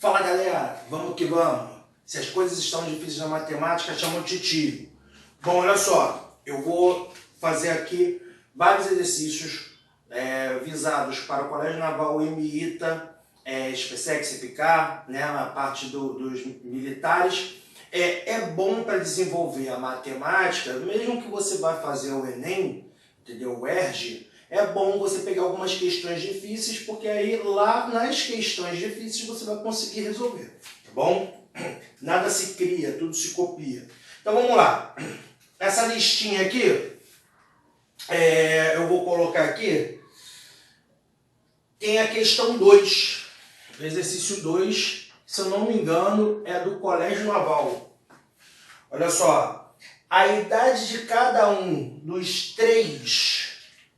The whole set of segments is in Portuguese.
Fala galera, vamos que vamos. Se as coisas estão difíceis na matemática, chama o titio. Bom, olha só, eu vou fazer aqui vários exercícios visados para o Colégio Naval EMIITA, SPSEC, CPK, né, na parte dos militares. É bom para desenvolver a matemática, mesmo que você vá fazer o Enem, entendeu? O ERJ, é bom você pegar algumas questões difíceis, porque aí lá nas questões difíceis você vai conseguir resolver, tá bom? Nada se cria, tudo se copia. Então vamos lá. Essa listinha aqui, eu vou colocar aqui, tem a questão 2, o exercício 2, se eu não me engano, é do Colégio Naval. Olha só, a idade de cada um dos 3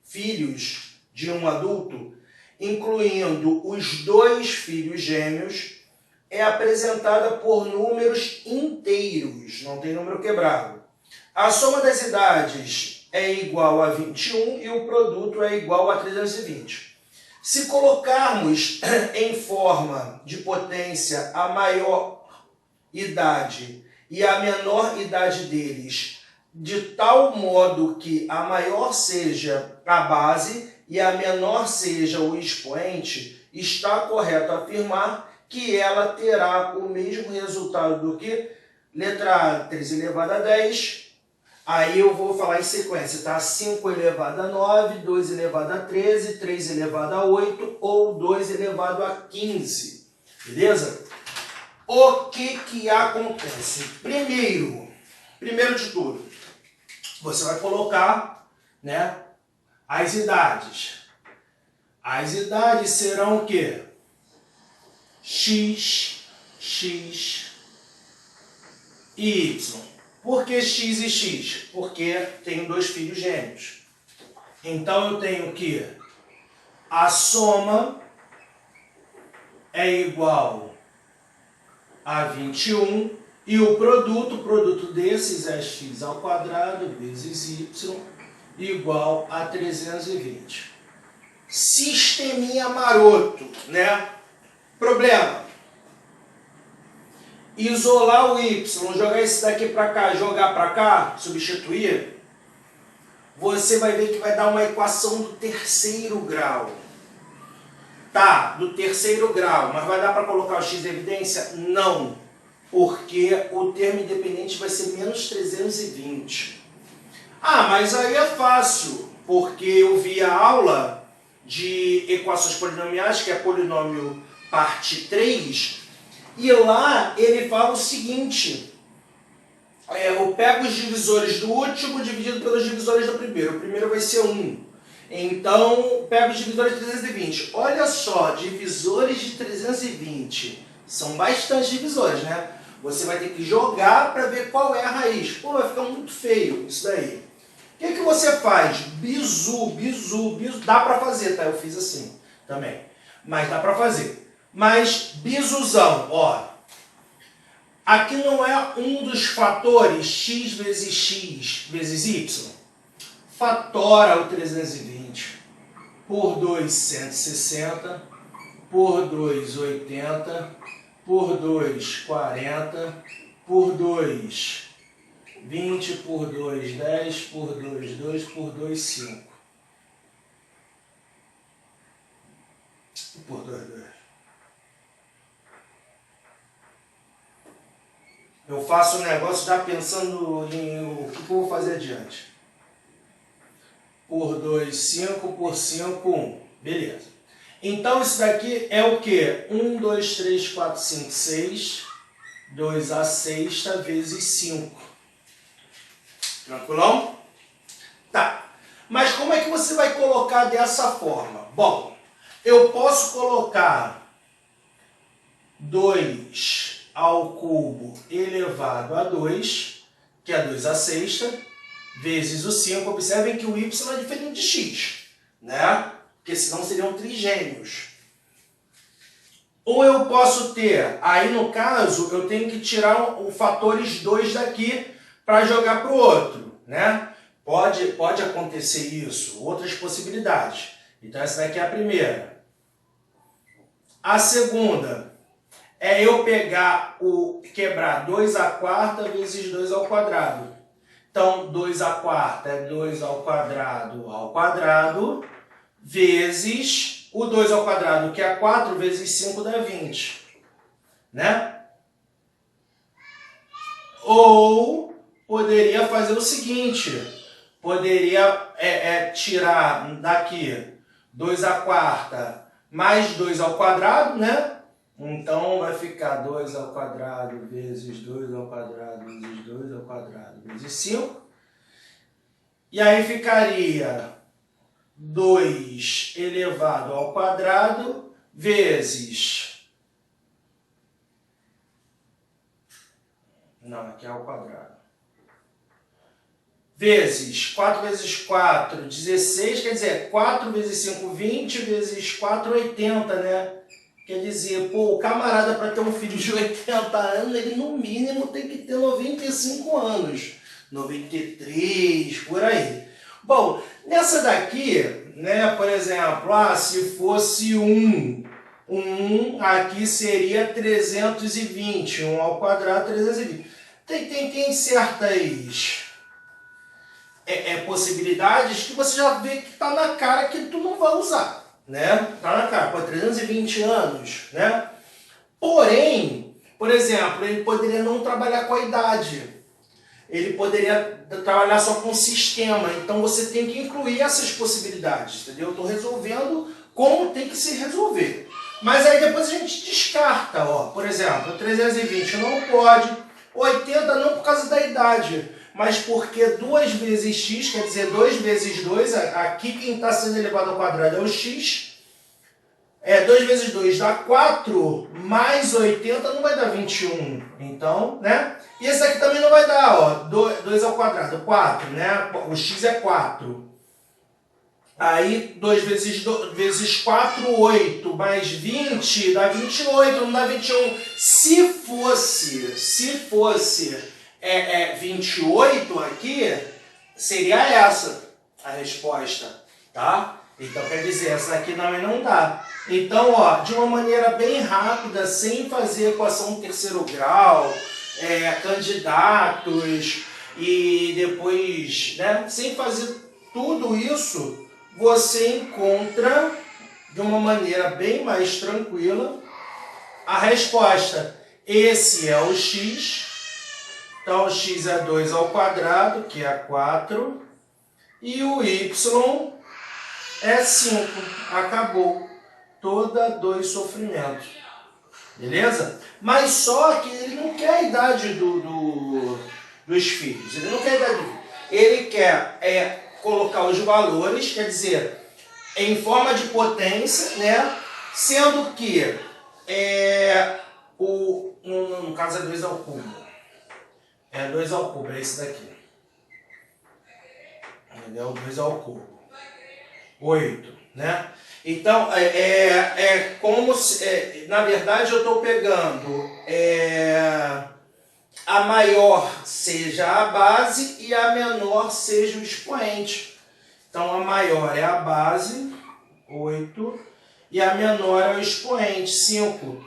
filhos de um adulto, incluindo os 2 filhos gêmeos, é apresentada por números inteiros, não tem número quebrado. A soma das idades é igual a 21 e o produto é igual a 320. Se colocarmos em forma de potência a maior idade e a menor idade deles, de tal modo que a maior seja a base e a menor seja o expoente, está correto afirmar que ela terá o mesmo resultado do que letra A, 3 elevado a 10. Aí eu vou falar em sequência, tá? 5 elevado a 9, 2 elevado a 13, 3 elevado a 8 ou 2 elevado a 15. Beleza? O que acontece? Primeiro de tudo, você vai colocar, né, as idades. As idades serão o quê? X e Y. Por que X e X? Porque tenho 2 filhos gêmeos. Então eu tenho que a soma é igual a 21 e o produto desses é x ao quadrado vezes y igual a 320. Sisteminha maroto, né? Problema. Isolar o y, jogar esse daqui para cá, jogar para cá, substituir, você vai ver que vai dar uma equação do 3º grau. Tá, do 3º grau, mas vai dar para colocar o x em evidência? Não, porque o termo independente vai ser menos 320. Ah, mas aí é fácil, porque eu vi a aula de equações polinomiais, que é polinômio parte 3, e lá ele fala o seguinte, eu pego os divisores do último dividido pelos divisores do primeiro. O primeiro vai ser 1. Então, pego os divisores de 320. Olha só, divisores de 320. São bastante divisores, né? Você vai ter que jogar para ver qual é a raiz. Pô, vai ficar muito feio isso daí. O que você faz? Bizu. Dá para fazer, tá? Eu fiz assim também. Mas dá para fazer. Mas bizuzão, ó. Aqui não é um dos fatores x vezes y? Fatora o 320 por 2, 160, por 2, 80, por 2, 40, por 2, 20, por 2, 10, por 2, 2, por 2, 5. Por 2, 2. Eu faço um negócio já pensando em o que eu vou fazer adiante. Por 2, 5, por 5, 1. Beleza. Então isso daqui é o quê? 1, 2, 3, 4, 5, 6. 2 a sexta vezes 5. Tranquilão? Tá. Mas como é que você vai colocar dessa forma? Bom, eu posso colocar 2 ao cubo elevado a 2, que é 2 a sexta, vezes o 5. Observem que o y é diferente de x, né? Porque senão seriam trigêmeos. Ou eu posso ter, aí no caso, eu tenho que tirar o fatores 2 daqui para jogar para o outro, né? Pode acontecer isso, outras possibilidades. Então essa daqui é a primeira. A segunda é eu pegar quebrar 2 à quarta vezes 2 ao quadrado. Então, 2 à quarta é 2 ao quadrado, vezes o 2 ao quadrado, que é 4, vezes 5 dá 20. Né? Ou poderia fazer o seguinte, poderia tirar daqui 2 à quarta mais 2 ao quadrado, né? Então vai ficar 2 ao quadrado vezes 2 ao quadrado vezes 2 ao quadrado vezes 5. E aí ficaria 2 elevado ao quadrado vezes... Não, aqui é ao quadrado. Vezes 4 vezes 4, 16, quer dizer, 4 vezes 5, 20, vezes 4, 80, né? Quer dizer, pô, o camarada para ter um filho de 80 anos, ele no mínimo tem que ter 95 anos. 93, por aí. Bom, nessa daqui, né, por exemplo, se fosse 1 aqui seria 320, 1 ao quadrado, 320. Tem certas possibilidades que você já vê que está na cara que tu não vai usar. Né? Tá na cara, 320 anos, né? Porém, por exemplo, ele poderia não trabalhar com a idade. Ele poderia trabalhar só com o sistema. Então você tem que incluir essas possibilidades, entendeu? Eu estou resolvendo como tem que se resolver. Mas aí depois a gente descarta, ó. Por exemplo, 320 não pode, 80 não por causa da idade, mas porque 2 vezes x, quer dizer, 2 vezes 2, aqui quem está sendo elevado ao quadrado é o x, 2 vezes 2 dá 4, mais 80 não vai dar 21, então, né? E esse aqui também não vai dar, ó, 2 ao quadrado, 4, né? O x é 4. Aí 2 vezes 4, 8, mais 20 dá 28, não dá 21. Se fosse 28 aqui, seria essa a resposta, tá? Então quer dizer, essa daqui também não dá. Então, ó, de uma maneira bem rápida, sem fazer equação terceiro grau, candidatos e depois, né, sem fazer tudo isso, você encontra de uma maneira bem mais tranquila a resposta. Esse é o x. Então, o x é 2 ao quadrado, que é 4. E o y é 5. Acabou. Toda dor e sofrimento. Beleza? Mas só que ele não quer a idade dos filhos. Ele não quer a idade do filho. Ele quer colocar os valores, quer dizer, em forma de potência, né? Sendo que no caso é 2 ao cubo. 2 ao cubo, é esse daqui. Entendeu? 2 ao cubo. 8, né? Então, como se, na verdade, eu estou pegando a maior seja a base e a menor seja o expoente. Então, a maior é a base, 8, e a menor é o expoente, 5.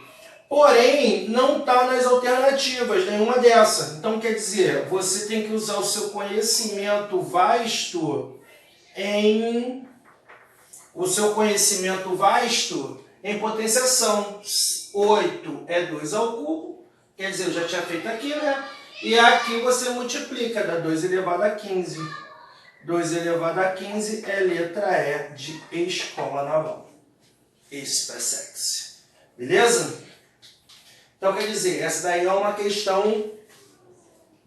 Porém, não está nas alternativas, nenhuma dessa. Então, quer dizer, você tem que usar o seu conhecimento vasto em potenciação. 8 é 2 ao cubo, quer dizer, eu já tinha feito aqui, né? E aqui você multiplica, dá 2 elevado a 15. 2 elevado a 15 é letra E de escola naval. SpaceX. Beleza? Então, quer dizer, essa daí é uma questão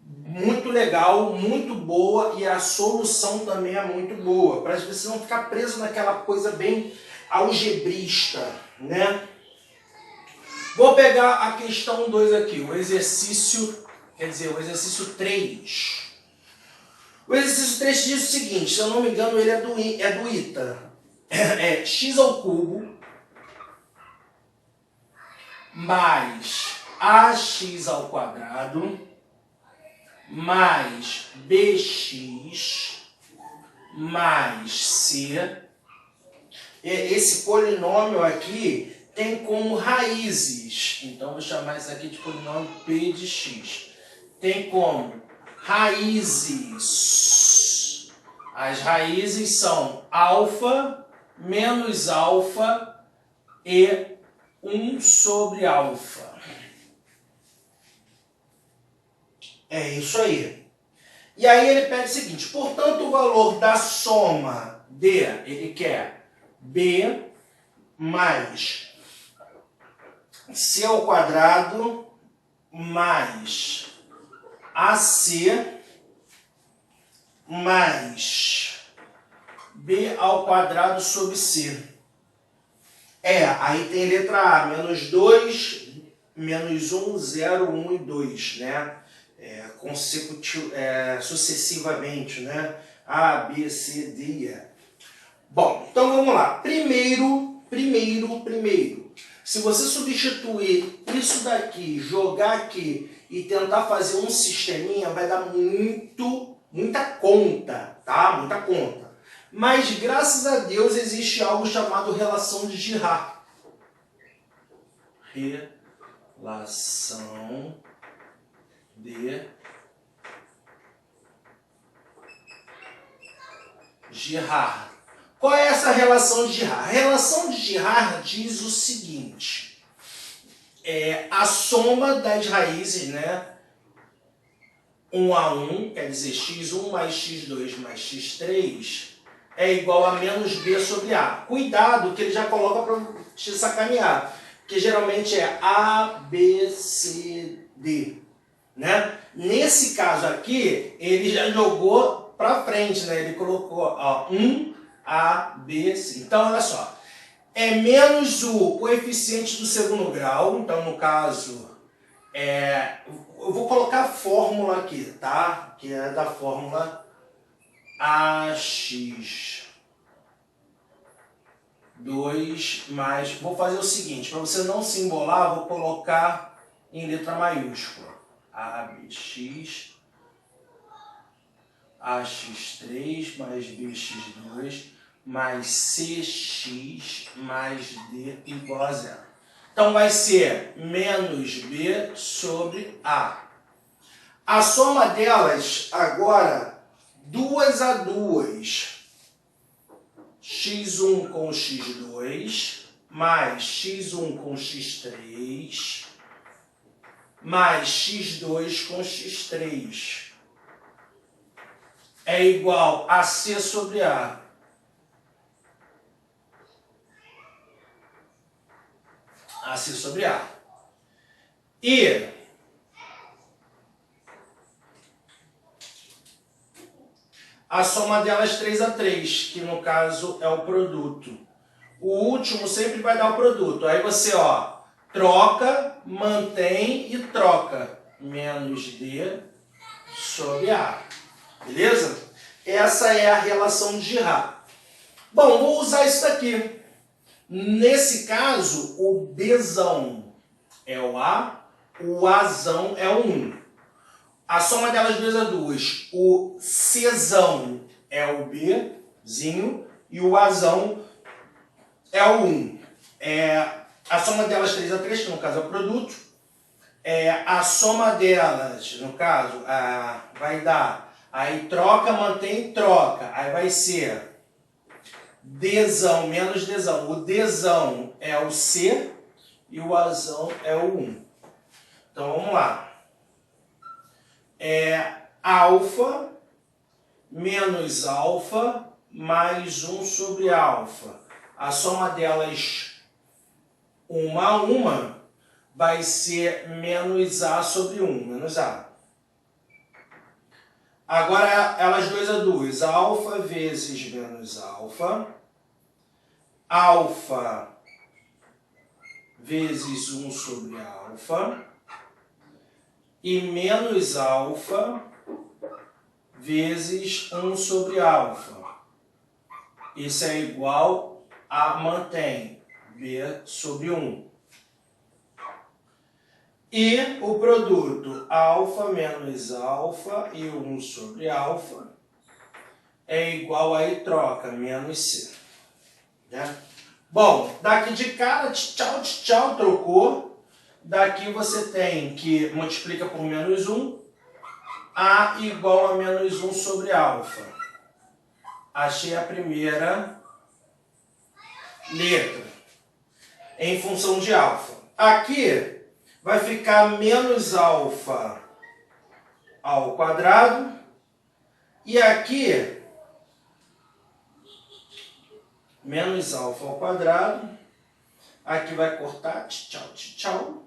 muito legal, muito boa, e a solução também é muito boa, para você não ficar preso naquela coisa bem algebrista, né? Vou pegar a questão 2 aqui, o exercício 3. O exercício 3 diz o seguinte, se eu não me engano, ele é do ITA. É x ao cubo mais ax ao quadrado mais bx mais c. Esse polinômio aqui tem como raízes. Então, vou chamar isso aqui de polinômio P de x. Tem como raízes. As raízes são alfa menos alfa e 1 sobre alfa. É isso aí. E aí ele pede o seguinte, portanto, o valor da soma de, ele quer b mais c ao quadrado mais ac mais b ao quadrado sobre c. Aí tem letra A, menos 2, menos 1, 0, 1 e 2, né? Sucessivamente, né? A, B, C, D e E. Bom, então vamos lá. Primeiro. Se você substituir isso daqui, jogar aqui e tentar fazer um sisteminha, vai dar muita conta, tá? Muita conta. Mas, graças a Deus, existe algo chamado relação de Girard. Relação de Girard. Qual é essa relação de Girard? A relação de Girard diz o seguinte, a soma das raízes, né? 1 a 1, quer dizer, x1 mais x2 mais x3 é igual a menos b sobre a. Cuidado que ele já coloca para te sacanear, que geralmente é A, B, C, D. Né? Nesse caso aqui, ele já jogou para frente, né? Ele colocou ó, 1, A, B, C. Então, olha só, é menos o coeficiente do segundo grau, então no caso, eu vou colocar a fórmula aqui, tá? Que é da fórmula AX2 mais... Vou fazer o seguinte, para você não se embolar, vou colocar em letra maiúscula. ABX, AX3 mais BX2 mais CX mais D igual a 0. Então vai ser menos B sobre A. A soma delas agora, 2 a 2. x1 com x2 mais x1 com x3 mais x2 com x3 é igual a C sobre A. A C sobre A. E a soma delas 3 a 3, que no caso é o produto. O último sempre vai dar o produto. Aí você, ó, troca, mantém e troca. Menos D sobre A. Beleza? Essa é a relação de Girard. Bom, vou usar isso daqui. Nesse caso, o Bzão é o A, o Azão é o 1. A soma delas 2 a 2. O Czão é o Bzinho e o Azão é o 1. A soma delas 3 a 3, que no caso é o produto. A soma delas, no caso, vai dar... Aí troca, mantém, troca. Aí vai ser Dzão menos Dzão. O Dzão é o C e o Azão é o 1. Então vamos lá. Alfa menos alfa mais 1 sobre alfa. A soma delas 1 a 1 vai ser menos A sobre 1, menos A. Agora elas 2 a 2, alfa vezes menos alfa, alfa vezes 1 sobre alfa, e menos alfa vezes 1 sobre alfa. Isso é igual a mantém B sobre 1. E o produto alfa menos alfa e 1 sobre alfa é igual a troca menos C. Né? Bom, daqui de cara, tchau, trocou. Daqui você tem que multiplica por menos 1. A igual a menos 1 sobre alfa. Achei a primeira letra em função de alfa. Aqui vai ficar menos alfa ao quadrado. E aqui, menos alfa ao quadrado. Aqui vai cortar, tchau.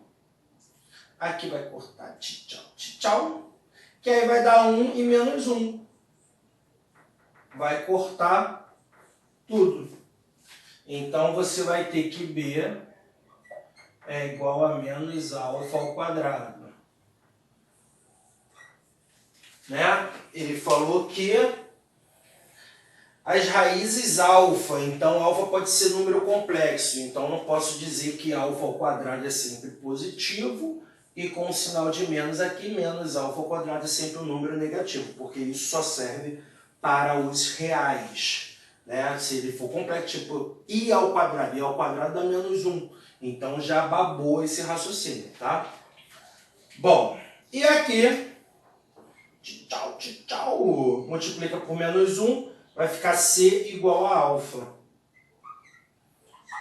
Aqui vai cortar, tchau. Que aí vai dar 1 e menos 1. Vai cortar tudo. Então, você vai ter que B é igual a menos alfa ao quadrado. Né? Ele falou que as raízes alfa, então alfa pode ser número complexo, então não posso dizer que alfa ao quadrado é sempre positivo e com o sinal de menos aqui, menos alfa ao quadrado é sempre um número negativo, porque isso só serve para os reais. Né? Se ele for complexo, tipo i ao quadrado dá menos 1. Então já babou esse raciocínio, tá? Bom, e aqui, tchau, multiplica por menos 1, vai ficar C igual a alfa.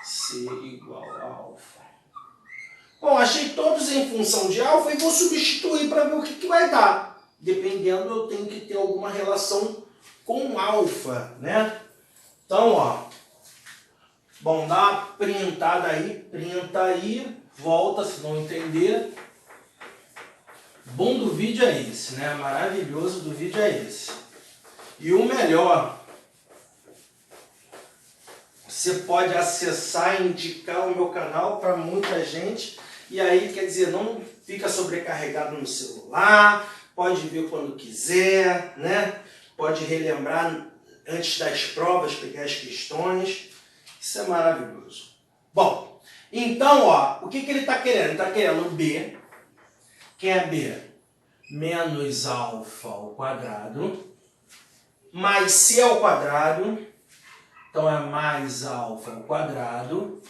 C igual a alfa. Bom, achei todos em função de alfa e vou substituir para ver o que vai dar. Dependendo, eu tenho que ter alguma relação com alfa, né? Então, ó. Bom, dá uma printada aí, printa aí, volta se não entender. Bom do vídeo é esse, né? Maravilhoso do vídeo é esse. E o melhor, você pode acessar e indicar o meu canal para muita gente. E aí, quer dizer, não fica sobrecarregado no celular, pode ver quando quiser, né? Pode relembrar antes das provas, pegar as questões. Isso é maravilhoso. Bom, então, ó, o que ele está querendo? Ele está querendo B. Quem é B? Menos alfa ao quadrado, mais C ao quadrado, então é mais alfa ao quadrado,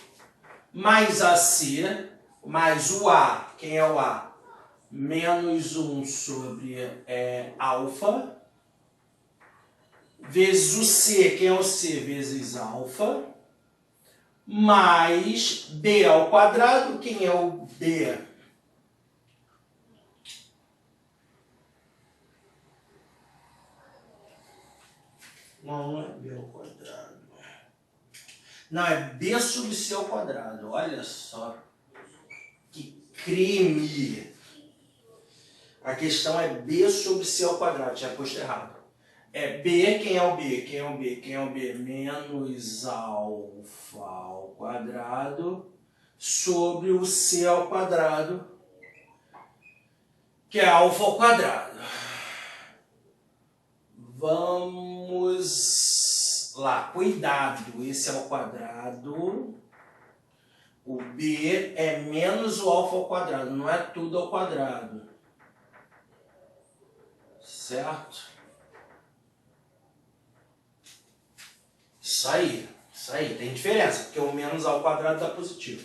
mais AC, mais o A, quem é o A? Menos 1 sobre alfa, vezes o C, quem é o C? Vezes alfa, mais B ao quadrado, quem é o B? Não é B ao quadrado. Não, é B sobre C ao quadrado. Olha só. Que crime. A questão é B sobre C ao quadrado. Já posto errado. É B, quem é o B? Quem é o B? Quem é o B? Menos alfa ao quadrado sobre o C ao quadrado, que é alfa ao quadrado. Vamos lá, cuidado, esse é ao quadrado, o B é menos o alfa ao quadrado, não é tudo ao quadrado, certo? Isso aí, tem diferença, porque o menos ao quadrado dá positivo.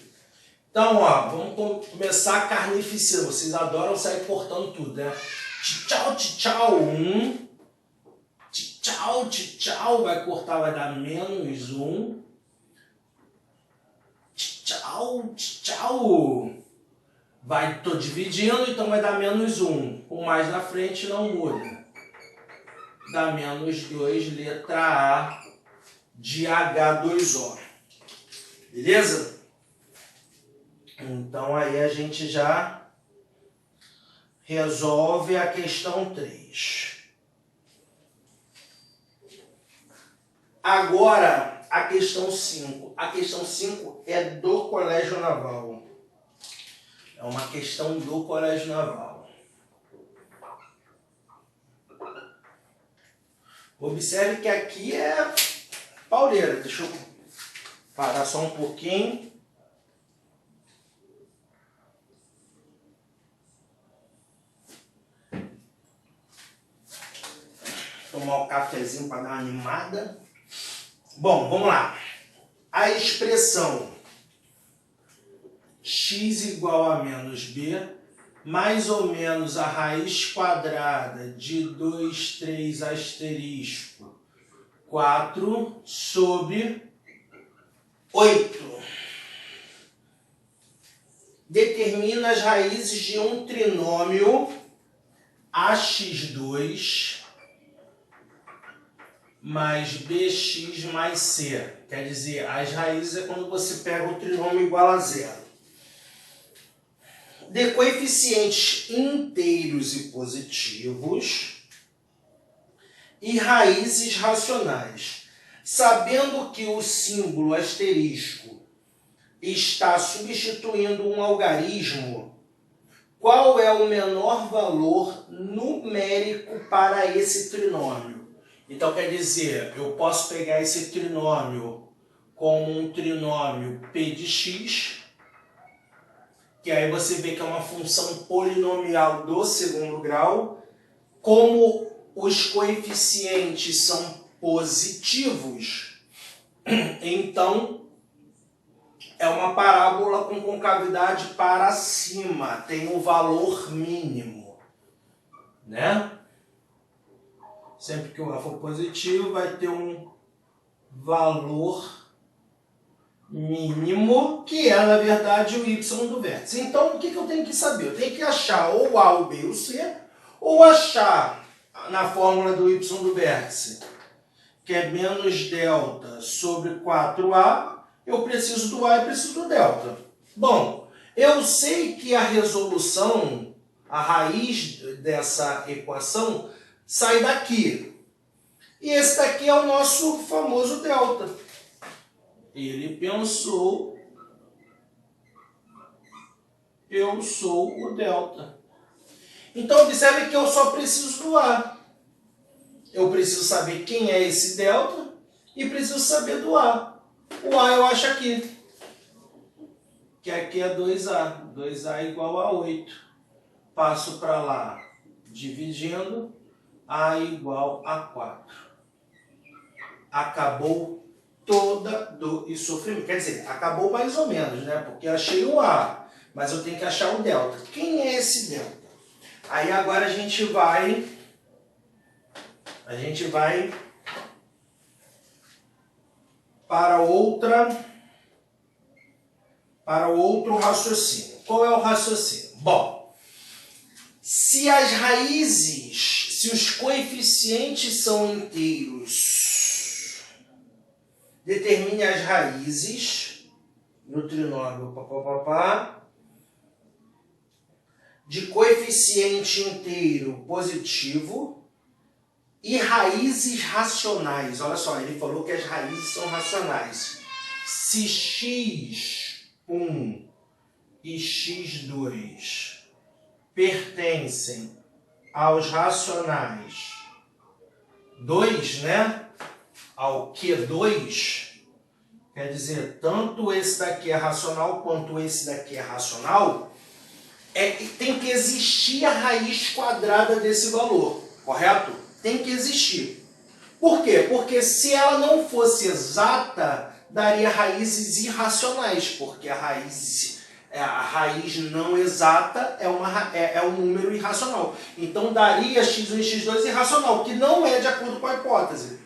Então, ó, vamos começar a carnificina, vocês adoram sair cortando tudo, né? Tchau, 1. Tchau, vai cortar, vai dar menos 1. Tchau. Tô dividindo, então vai dar menos 1. O mais na frente não muda. Dá menos 2, letra A de H2O. Beleza? Então aí a gente já resolve a questão 3. Agora, a questão 5. A questão 5 é do Colégio Naval. É uma questão do Colégio Naval. Observe que aqui é pauleira. Deixa eu parar só um pouquinho. Tomar um cafezinho para dar uma animada. Bom, vamos lá. a expressão x igual a menos b, mais ou menos a raiz quadrada de 2, 3 asterisco 4 sobre 8. Determina as raízes de um trinômio ax2 mais bx mais c. Quer dizer, as raízes é quando você pega o trinômio igual a zero. De coeficientes inteiros e positivos e raízes racionais. Sabendo que o símbolo asterisco está substituindo um algarismo, qual é o menor valor numérico para esse trinômio? Então, quer dizer, eu posso pegar esse trinômio como um trinômio p de x, que aí você vê que é uma função polinomial do segundo grau. Como os coeficientes são positivos, então é uma parábola com concavidade para cima, tem um valor mínimo, né? Sempre que o A for positivo, vai ter um valor mínimo, que é, na verdade, o y do vértice. Então, o que eu tenho que saber? Eu tenho que achar ou o A, o B ou o C, ou achar na fórmula do y do vértice, que é menos delta sobre 4A, eu preciso do A e preciso do delta. Bom, eu sei que a resolução, a raiz dessa equação, sai daqui. E esse daqui é o nosso famoso delta. Ele pensou, eu sou o delta. Então, observe que eu só preciso do A. Eu preciso saber quem é esse delta e preciso saber do A. O A eu acho aqui, que aqui é 2A. 2A igual a 8. Passo para lá dividindo, A igual a 4. Acabou toda dor e sofrimento. Quer dizer, acabou mais ou menos, né? Porque eu achei o A, mas eu tenho que achar o delta. Quem é esse delta? Aí agora a gente vai para outro raciocínio. Qual é o raciocínio? Bom, se as raízes, se os coeficientes são inteiros, determine as raízes no trinômio de coeficiente inteiro positivo e raízes racionais. Olha só, ele falou que as raízes são racionais. Se x1 e x2 pertencem aos racionais 2, né? Ao Q2, quer dizer, tanto esse daqui é racional quanto esse daqui é racional, tem que existir a raiz quadrada desse valor, correto? Tem que existir. Por quê? Porque se ela não fosse exata, daria raízes irracionais, porque a raiz não exata é um número irracional. Então daria x1 e x2 irracional, que não é de acordo com a hipótese.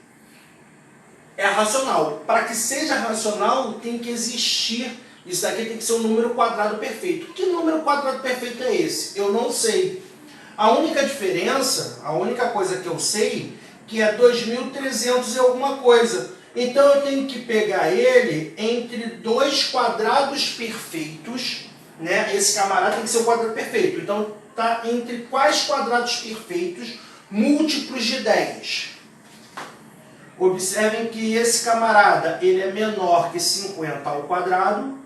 É racional. Para que seja racional, tem que existir. Isso daqui tem que ser um número quadrado perfeito. Que número quadrado perfeito é esse? Eu não sei. A única diferença, a única coisa que eu sei, que é 2.300 e alguma coisa. Então eu tenho que pegar ele entre dois quadrados perfeitos, né? Esse camarada tem que ser um quadrado perfeito. Então está entre quais quadrados perfeitos múltiplos de 10? Observem que esse camarada ele é menor que 50 ao quadrado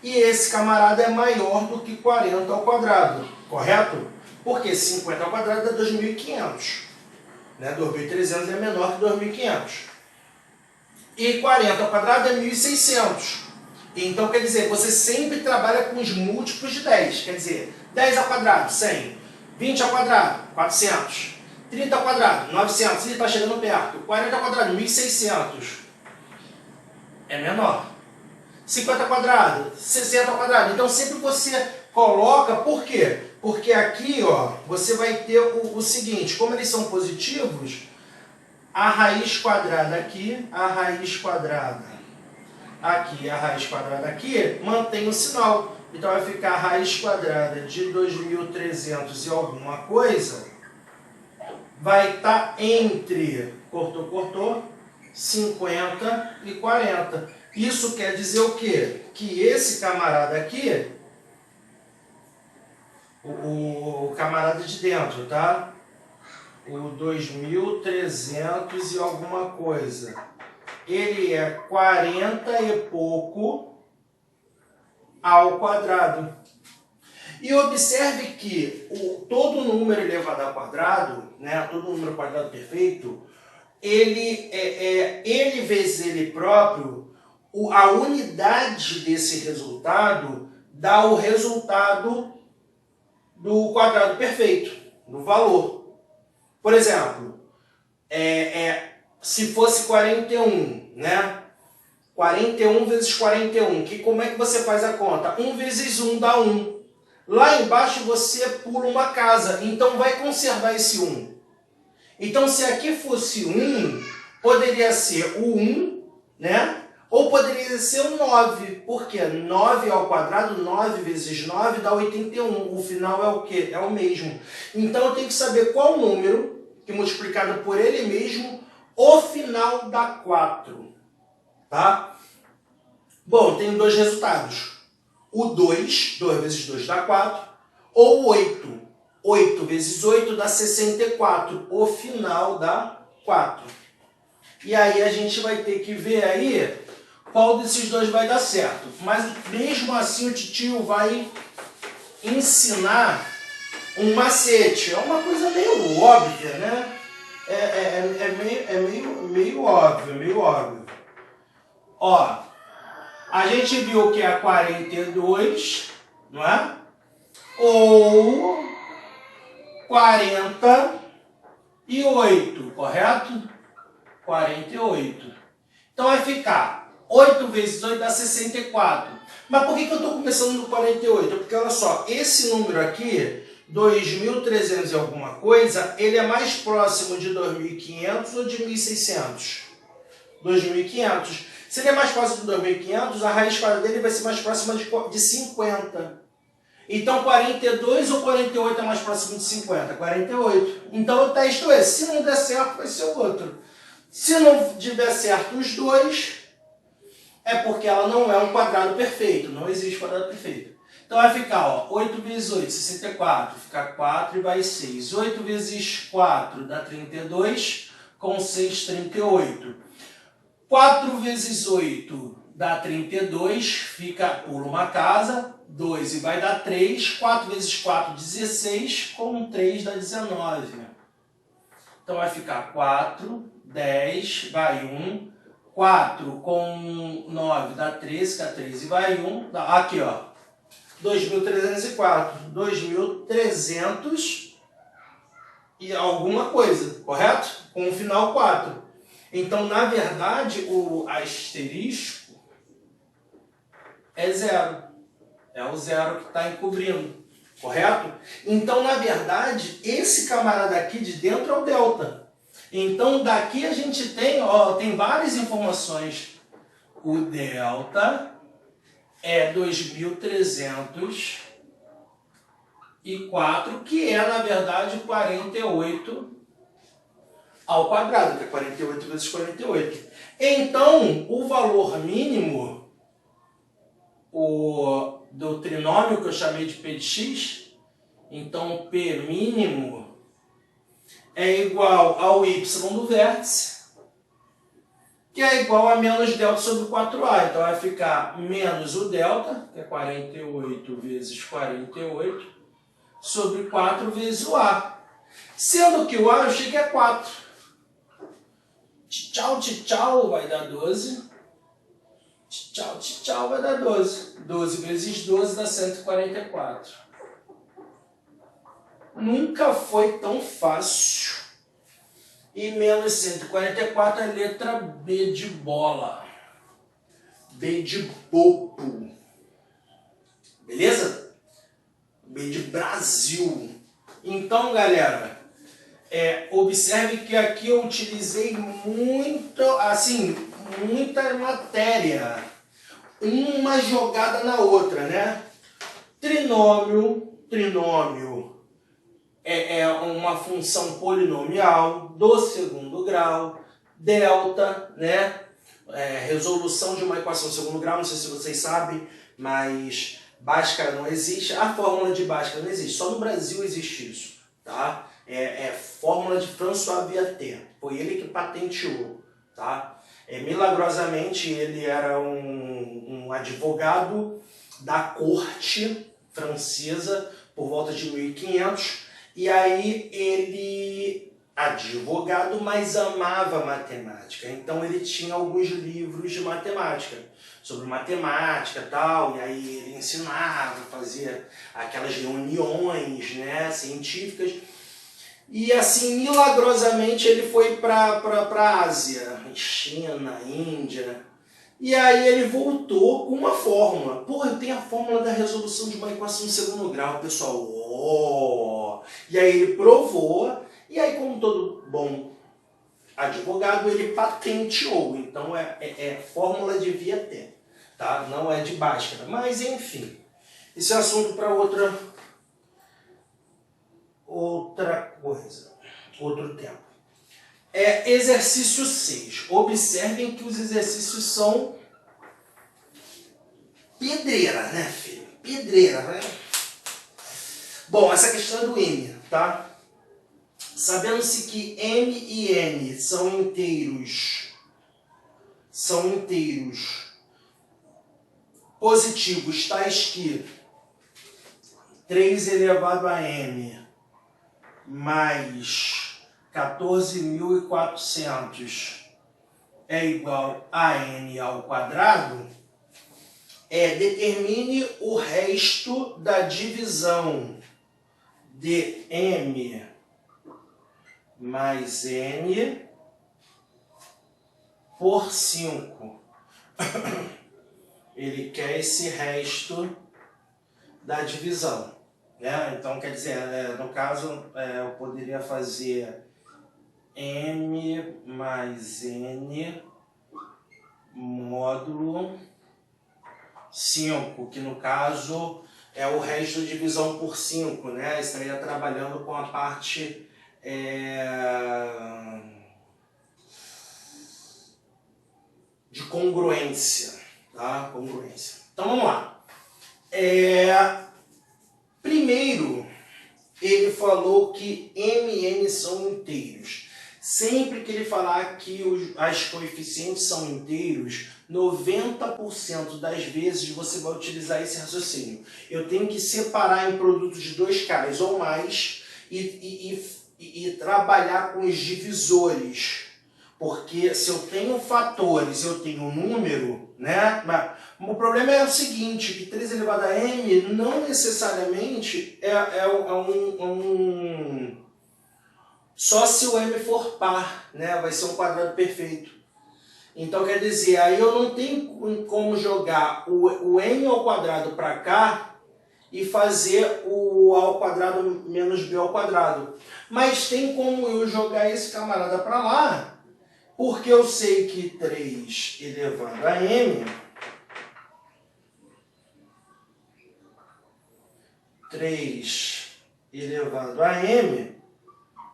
e esse camarada é maior do que 40 ao quadrado, correto? Porque 50 ao quadrado é 2.500, né? 2.300 é menor que 2.500. E 40 ao quadrado é 1.600. Então, quer dizer, você sempre trabalha com os múltiplos de 10. Quer dizer, 10 ao quadrado, 100. 20 ao quadrado, 400. 30 ao quadrado, 900. Ele está chegando perto. 40 ao quadrado, 1.600. É menor. 50 ao quadrado, 60 ao quadrado. Então sempre você coloca, por quê? Porque aqui, ó, você vai ter o seguinte, como eles são positivos, a raiz quadrada aqui, a raiz quadrada aqui, a raiz quadrada aqui, mantém o sinal. Então vai ficar a raiz quadrada de 2.300 e alguma coisa, vai estar entre, cortou, 50 e 40. Isso quer dizer o quê? Que esse camarada aqui, o camarada de dentro, tá? O 2.300 e alguma coisa, ele é 40 e pouco ao quadrado. E observe que todo número elevado ao quadrado, né, todo número quadrado perfeito, ele vezes ele próprio, a unidade desse resultado dá o resultado do quadrado perfeito, do valor. Por exemplo, se fosse 41, né? 41 vezes 41, como é que você faz a conta? 1 vezes 1 dá 1. Lá embaixo você pula uma casa, então vai conservar esse 1. Então se aqui fosse 1, poderia ser o 1, né? Ou poderia ser o 9, porque 9 ao quadrado, 9 vezes 9 dá 81. O final é o quê? É o mesmo. Então eu tenho que saber qual número, que multiplicado por ele mesmo, o final dá 4. Tá? Bom, tenho dois resultados. O 2 vezes 2 dá 4, ou 8. 8 vezes 8 dá 64. O final dá 4. E aí a gente vai ter que ver aí qual desses dois vai dar certo. Mas mesmo assim o titio vai ensinar um macete. É uma coisa meio óbvia, né? Meio óbvio. Ó, a gente viu que é 42, não é? Ou 48, correto? 48. Então vai ficar 8 vezes 8 dá 64. Mas por que eu estou começando no 48? Porque olha só, esse número aqui, 2.300 e alguma coisa, ele é mais próximo de 2.500 ou de 1.600? 2.500. Se ele é mais próximo de 2.500, a raiz quadrada dele vai ser mais próxima de 50. Então 42 ou 48 é mais próximo de 50? 48. Então eu testo esse. Se não der certo, vai ser o outro. Se não der certo os dois, é porque ela não é um quadrado perfeito. Não existe quadrado perfeito. Então vai ficar, ó, 8 vezes 8, 64. Fica 4 e vai 6. 8 vezes 4 dá 32, com 6, 38. 4 vezes 8 dá 32, pula uma casa, 2 e vai dar 3. 4 vezes 4, 16, com 3 dá 19. Então vai ficar 4, 10, vai 1. 4 com 9 dá 13, fica 3 e vai 1. Aqui, ó, 2.304. 2.300 e alguma coisa, correto? Com o final 4. Então, na verdade, o asterisco é 0. É o 0 que está encobrindo, correto? Então, na verdade, esse camarada aqui de dentro é o delta. Então, daqui a gente tem, ó, tem várias informações. O delta é 2.304, que é, na verdade, 48 ao quadrado, que é 48 vezes 48. Então, o valor mínimo do trinômio que eu chamei de P de x, então P mínimo é igual ao y do vértice, que é igual a menos delta sobre 4a. Então vai ficar menos o delta, que é 48 vezes 48, sobre 4 vezes o a. Sendo que o a eu achei que é 4. Tchau, vai dar 12. Tchau, vai dar 12. 12 vezes 12 dá 144. Nunca foi tão fácil. E menos 144 é letra B de bola. B de bobo. Beleza? B de Brasil. Então, galera, observe que aqui eu utilizei muita matéria. Uma jogada na outra, né? Trinômio é uma função polinomial do segundo grau. Delta, né? Resolução de uma equação de segundo grau, não sei se vocês sabem, mas Bhaskara não existe. A fórmula de Bhaskara não existe, só no Brasil existe isso, tá? Fórmula de François Viatet, foi ele que patenteou, tá? Milagrosamente ele era um advogado da corte francesa por volta de 1500, e aí ele, advogado, mas amava matemática, então ele tinha alguns livros de matemática, sobre matemática e tal, e aí ele ensinava, fazia aquelas reuniões, né, científicas, e assim, milagrosamente ele foi para a Ásia, China, Índia, e aí ele voltou com uma fórmula. Pô, eu tenho a fórmula da resolução de uma equação de segundo grau, pessoal. E aí ele provou, e aí como todo bom advogado, ele patenteou. Então é fórmula de Viatet, tá? Não é de Bhaskara. Mas enfim, esse é assunto para outra coisa, outro tempo. Exercício 6. Observem que os exercícios são pedreira, né, filho? Pedreira, né? Bom, essa questão é do M, tá? Sabendo-se que M e N são inteiros positivos, tais que 3 elevado a M mais 14.400 é igual a n ao quadrado, determine o resto da divisão de m mais n por 5. Ele quer esse resto da divisão, né? Então, quer dizer, no caso, eu poderia fazer m mais n módulo 5, que no caso é o resto de divisão por 5, né? Estaria trabalhando com a parte de congruência, tá? Congruência. Então vamos lá. Primeiro, ele falou que m e n são inteiros. Sempre que ele falar que as coeficientes são inteiros, 90% das vezes você vai utilizar esse raciocínio. Eu tenho que separar em produtos de 2 caras ou mais e trabalhar com os divisores. Porque se eu tenho fatores, eu tenho um número, né? Mas o problema é o seguinte, que 3 elevado a m não necessariamente só se o m for par, né? Vai ser um quadrado perfeito. Então quer dizer, aí eu não tenho como jogar o m ao quadrado para cá e fazer o a ao quadrado menos b ao quadrado. Mas tem como eu jogar esse camarada para lá, porque eu sei que 3 elevado a m, 3 elevado a m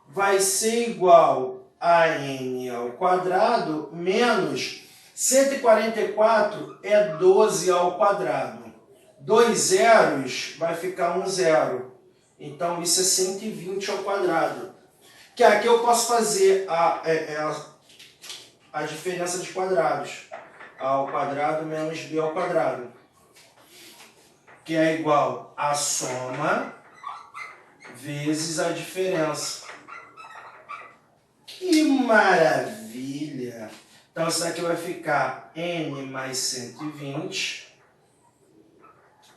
vai ser igual a n ao quadrado menos 144 é 12 ao quadrado. 2 zeros vai ficar 1 zero. Então isso é 120 ao quadrado. Que aqui eu posso fazer a diferença dos quadrados. A ao quadrado menos b ao quadrado. Que é igual a soma vezes a diferença. Que maravilha! Então isso aqui vai ficar n mais 120,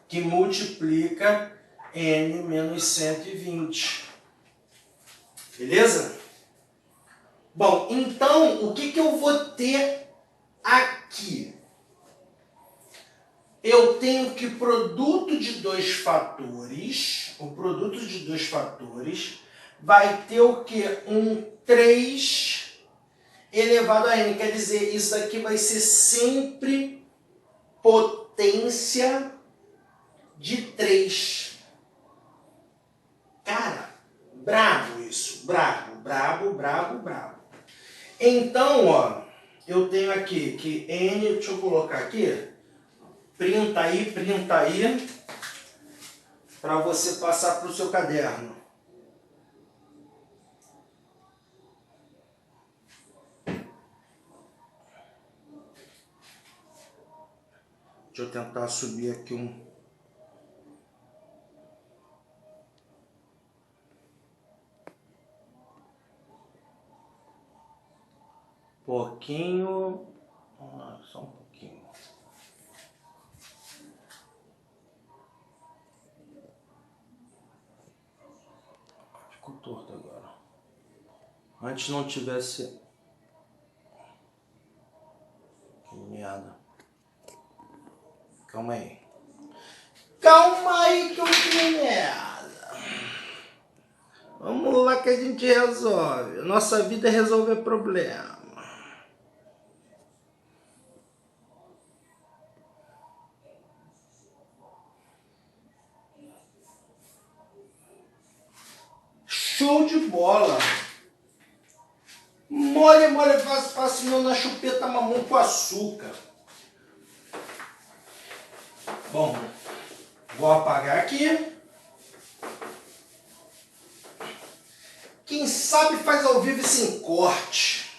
que multiplica n menos 120. Beleza? Bom, então o que eu vou ter aqui? eu tenho que o produto de dois fatores vai ter o quê? Um 3 elevado a n. Quer dizer, isso daqui vai ser sempre potência de 3. Cara, brabo isso. Brabo. Então, ó, eu tenho aqui que n, deixa eu colocar aqui, printa aí, para você passar para o seu caderno. Deixa eu tentar subir aqui um pouquinho, só um pouquinho. Ficou torto agora. Antes não tivesse... Que merda. Calma aí que eu fiz merda. Vamos lá que a gente resolve. Nossa vida é resolver problema. Show de bola! Mole, fácil, não na chupeta mamão com açúcar. Bom, vou apagar aqui. Quem sabe faz ao vivo e sem corte.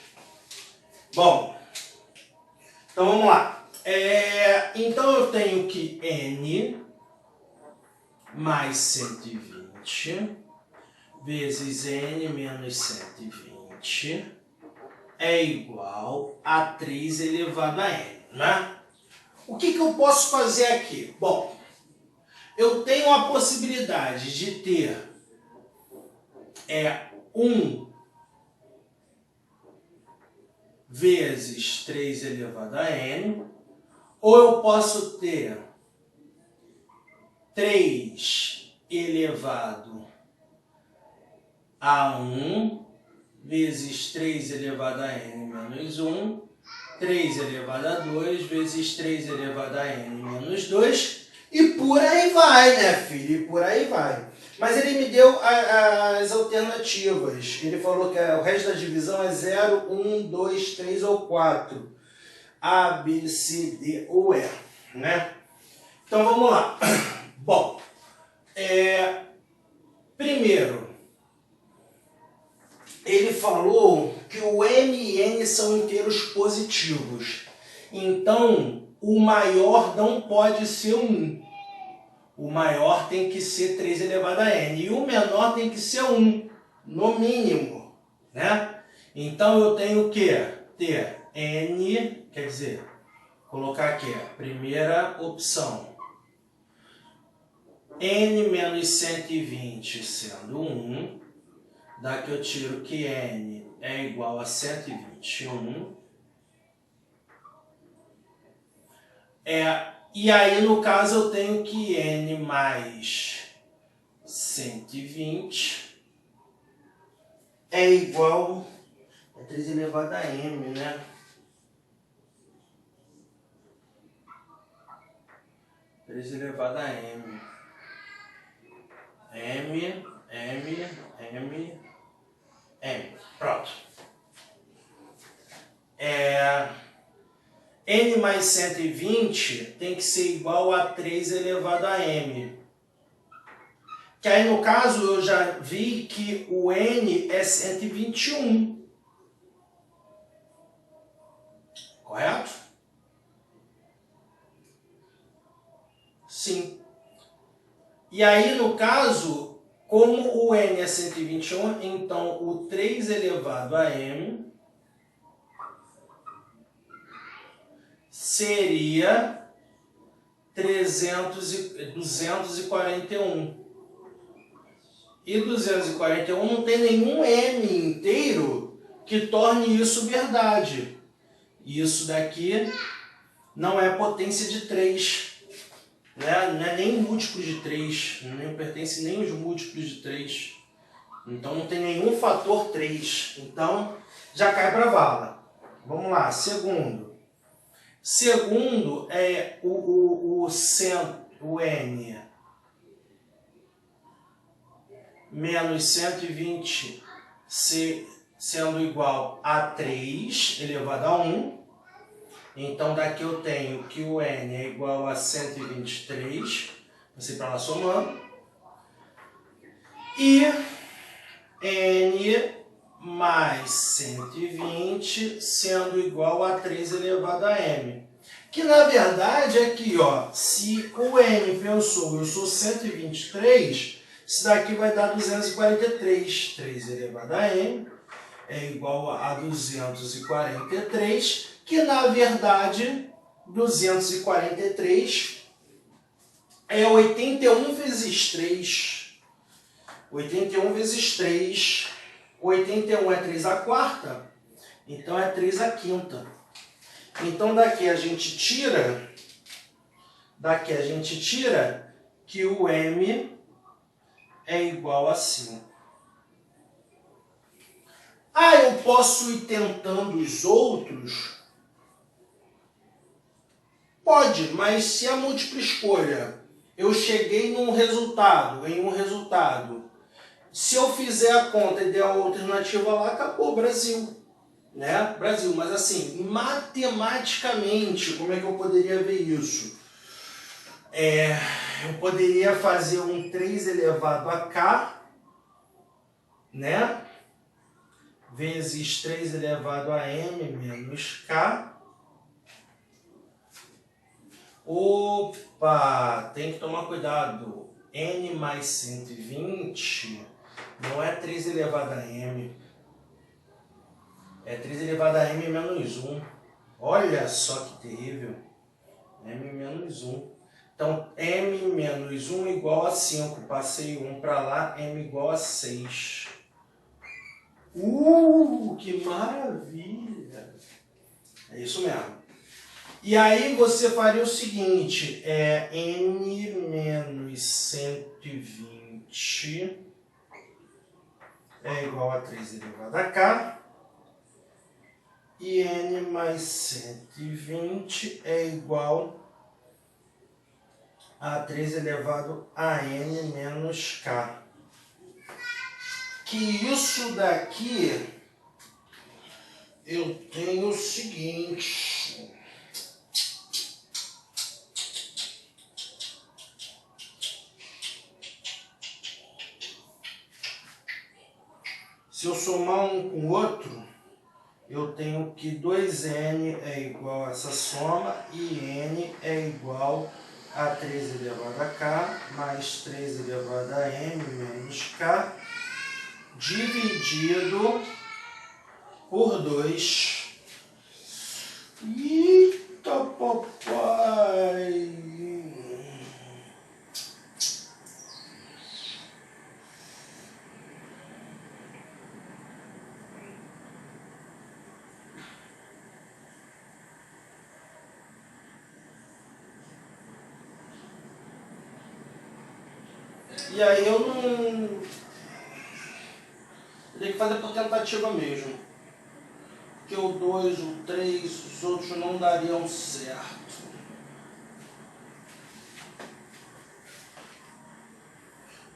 Bom, então vamos lá. Então eu tenho que n mais 120 vezes n menos 120 é igual a 3 elevado a n, né? O que eu posso fazer aqui? Bom, eu tenho a possibilidade de ter 1 vezes 3 elevado a n, ou eu posso ter 3 elevado a 1 vezes 3 elevado a n menos 1, 3 elevado a 2 vezes 3 elevado a n menos 2, e por aí vai, né, filho? E por aí vai. Mas ele me deu as alternativas. Ele falou que o resto da divisão é 0, 1, 2, 3 ou 4. A, B, C, D ou E, né? Então vamos lá. Bom, primeiro, ele falou que o m e n são inteiros positivos. Então, o maior não pode ser 1. O maior tem que ser 3 elevado a n. E o menor tem que ser 1, no mínimo, né? Então, eu tenho que ter n, quer dizer, colocar aqui a primeira opção. n menos 120 sendo 1. Daqui eu tiro que n é igual a 121. E aí, no caso, eu tenho que n mais 120 é igual a 3 elevado a m, né? Três elevado a m. M. Pronto. N mais 120 tem que ser igual a 3 elevado a m. Que aí, no caso, eu já vi que o n é 121. Correto? Sim. E aí, no caso, como o n é 121, então o 3 elevado a m seria 241. E 241 não tem nenhum m inteiro que torne isso verdade. Isso daqui não é potência de 3. né? Não é nem múltiplo de 3, não pertence nem aos múltiplos de 3. Então não tem nenhum fator 3. Então já cai para a vala. Vamos lá, segundo. Segundo é o N menos 120 sendo igual a 3 elevado a 1. Então daqui eu tenho que o N é igual a 123. Você para lá somando. E N mais 120 sendo igual a 3 elevado a M. Que na verdade é aqui, ó, se o N eu sou 123, isso daqui vai dar 243. 3 elevado a M é igual a 243, que na verdade 243 é 81 vezes 3. 81 vezes 3. 81 é 3 a quarta, então é 3 a quinta. Então daqui a gente tira que o M é igual a 5. Ah, eu posso ir tentando os outros? Pode, mas se a múltipla escolha eu cheguei em um resultado, se eu fizer a conta e der a alternativa lá, acabou, Brasil. Né? Brasil, mas assim, matematicamente, como é que eu poderia ver isso? Eu poderia fazer um 3 elevado a K, né? Vezes 3 elevado a M menos K. Opa, tem que tomar cuidado. N mais 120 não é 3 elevado a M. É 3 elevado a M menos 1. Olha só que terrível. M menos 1. Então, M menos 1 igual a 5. Passei 1 para lá, M igual a 6. Que maravilha! É isso mesmo. E aí você faria o seguinte, N menos 120 é igual a 3 elevado a K. E N mais 120 é igual a 3 elevado a N menos K. Que isso daqui eu tenho o seguinte. Se eu somar um com o outro, eu tenho que 2N é igual a essa soma e N é igual a 3 elevado a K mais 3 elevado a M menos K dividido por 2. Eita, papai! E aí eu não... Eu tenho que fazer por tentativa mesmo. Porque o 2, o 3, os outros não dariam certo.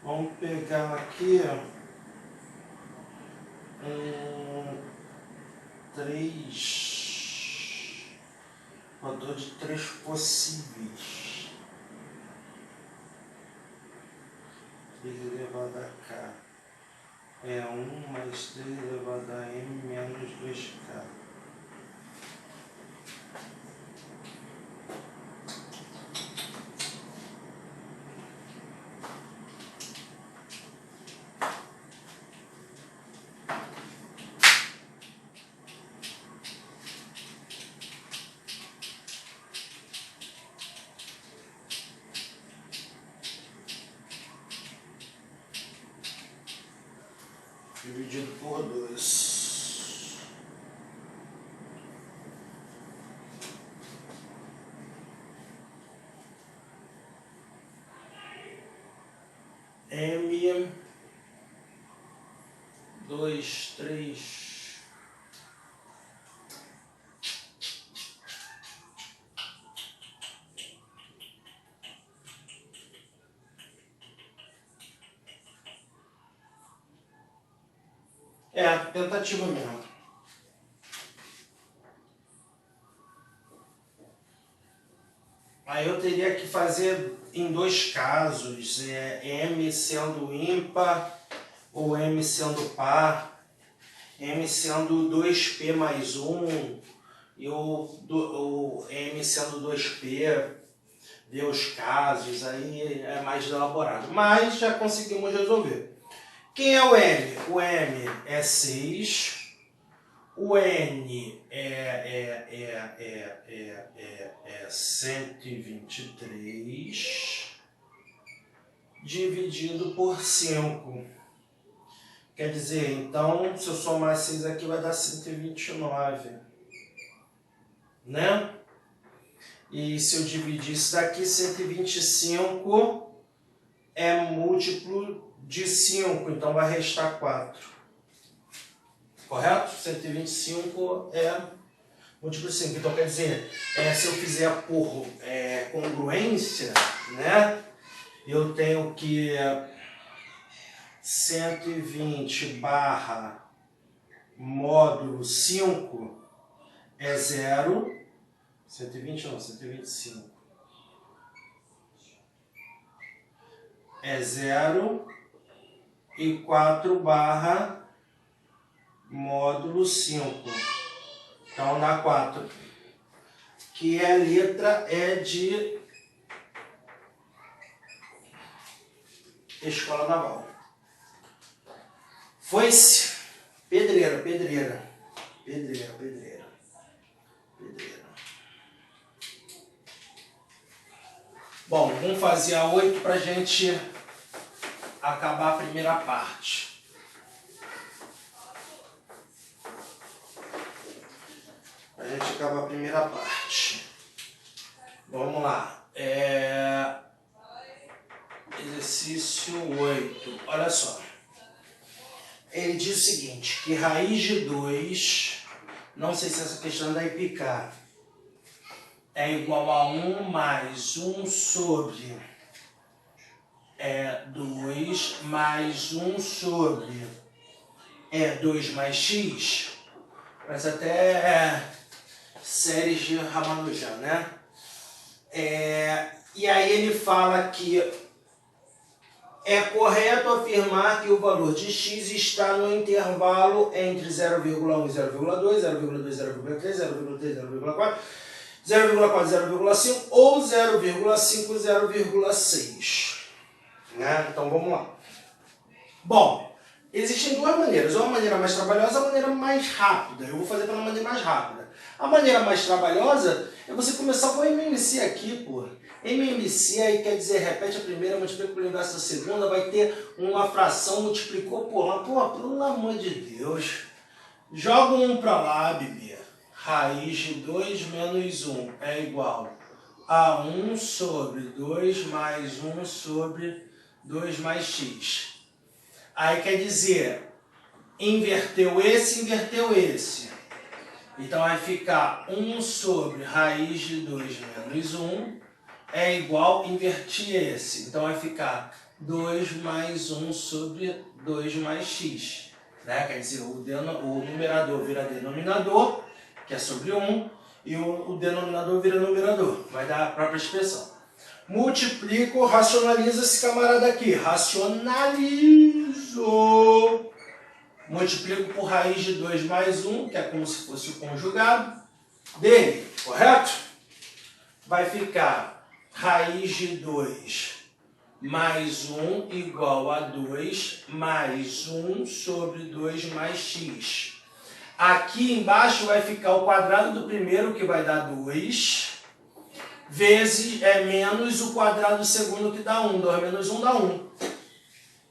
Vamos pegar aqui 3. Fator de 3 possíveis. 3 elevado a K é 1 mais 3 elevado a M menos 2K. Dividido por 2. M, 2, 3... É, tentativa mesmo. Aí eu teria que fazer em dois casos, M sendo ímpar ou M sendo par, M sendo 2P mais 1 e o M sendo 2P, ver os casos, aí é mais elaborado. Mas já conseguimos resolver. Quem é o M? O M é 6, o N é 123, dividido por 5. Quer dizer, então, se eu somar 6 aqui, vai dar 129, né? E se eu dividir isso daqui, 125 é múltiplo de 5, então vai restar 4. Correto? 125 é múltiplo de 5. Então quer dizer, se eu fizer por congruência, né? Eu tenho que 120 barra módulo 5 é 0. 120 não, 125. É 0. E 4 barra módulo 5. Então dá 4. Que a letra é de Escola Naval. Foice, pedreira, pedreira. Pedreira, pedreira. Pedreira. Bom, vamos fazer a 8 para a gente acabar a primeira parte. A gente acaba a primeira parte. Vamos lá. Exercício 8. Olha só. Ele diz o seguinte, que raiz de 2, não sei se essa questão vai picar, é igual a 1 mais 1 sobre 2 mais 1 sobre 2 mais x, parece até séries de Ramanujan, né? E aí ele fala que é correto afirmar que o valor de x está no intervalo entre 0,1 e 0,2, 0,2, 0,3, 0,3, 0,4, 0,4, 0,5 ou 0,5, 0,6. Né? Então vamos lá. Bom, existem duas maneiras, ou a maneira mais trabalhosa ou a maneira mais rápida. Eu vou fazer pela maneira mais rápida. A maneira mais trabalhosa é você começar com o MMC aqui, pô. MMC aí quer dizer, repete a primeira, multiplica pelo inverso da segunda, vai ter uma fração, multiplicou por lá. Pô, pelo amor de Deus. Joga um pra lá, bebê. Raiz de 2 menos 1 é igual a 1 sobre 2 mais 1 sobre 2 mais x. Aí quer dizer, inverteu esse. Então vai ficar 1 sobre raiz de 2 menos 1 é igual, invertir esse. Então vai ficar 2 mais 1 sobre 2 mais x. Né? Quer dizer, o numerador vira denominador, que é sobre 1, e o denominador vira numerador. Vai dar a própria expressão. Multiplico, racionalizo esse camarada aqui. Racionalizo. Multiplico por raiz de 2 mais 1, que é como se fosse o conjugado dele, correto? Vai ficar raiz de 2 mais 1 igual a 2 mais 1 sobre 2 mais x. Aqui embaixo vai ficar o quadrado do primeiro, que vai dar 2, vezes menos o quadrado do segundo, que dá 1. 2 menos 1 dá 1.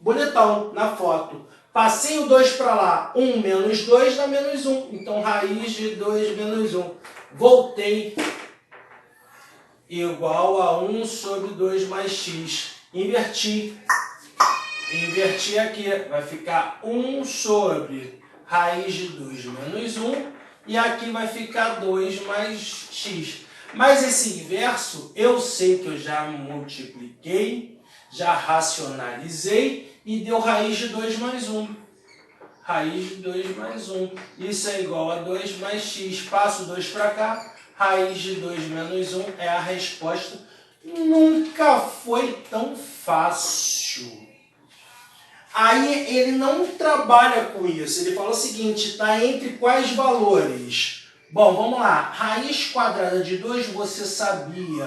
Bonitão, na foto. Passei o 2 para lá, 1 menos 2 dá menos 1. Então, raiz de 2 menos 1. Voltei. Igual a 1 sobre 2 mais x. Inverti. Inverti aqui, vai ficar 1 sobre raiz de 2 menos 1, e aqui vai ficar 2 mais x. Mas esse inverso, eu sei que eu já multipliquei, já racionalizei, e deu raiz de 2 mais 1. Raiz de 2 mais 1. Isso é igual a 2 mais x. Passo 2 para cá, raiz de 2 menos 1 é a resposta. Nunca foi tão fácil. Aí ele não trabalha com isso, ele fala o seguinte, está entre quais valores? Bom, vamos lá, raiz quadrada de 2 você sabe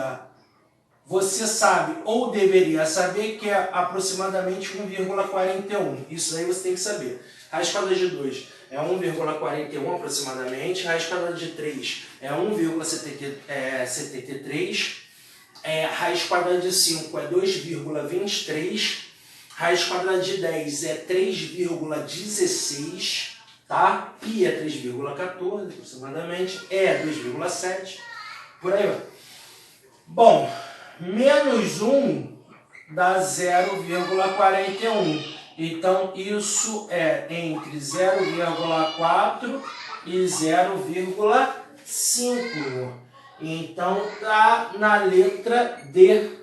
ou deveria saber que é aproximadamente 1,41, isso aí você tem que saber. Raiz quadrada de 2 é 1,41 aproximadamente, raiz quadrada de 3 é 1,73, raiz quadrada de 5 é 2,23, raiz quadrada de 10 é 3,16, tá? Pi é 3,14 aproximadamente, é 2,7, por aí vai. Bom, menos 1 dá 0,41. Então, isso é entre 0,4 e 0,5. Então, tá na letra D,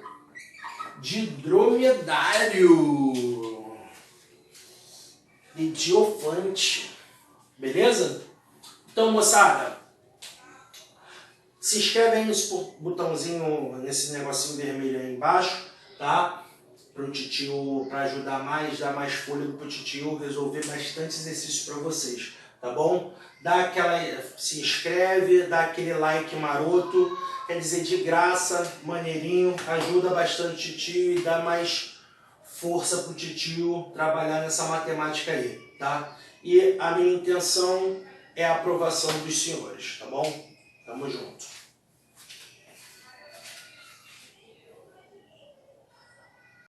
de dromedário e diofante. Beleza? Então, moçada, se inscreve aí nesse botãozinho, nesse negocinho vermelho aí embaixo, tá? Pro titio, para ajudar mais, dar mais fôlego pro titio resolver bastante exercícios para vocês, tá bom? Se inscreve, dá aquele like maroto, quer dizer, de graça, maneirinho, ajuda bastante o titio e dá mais força pro titio trabalhar nessa matemática aí, tá? E a minha intenção é a aprovação dos senhores, tá bom? Tamo junto.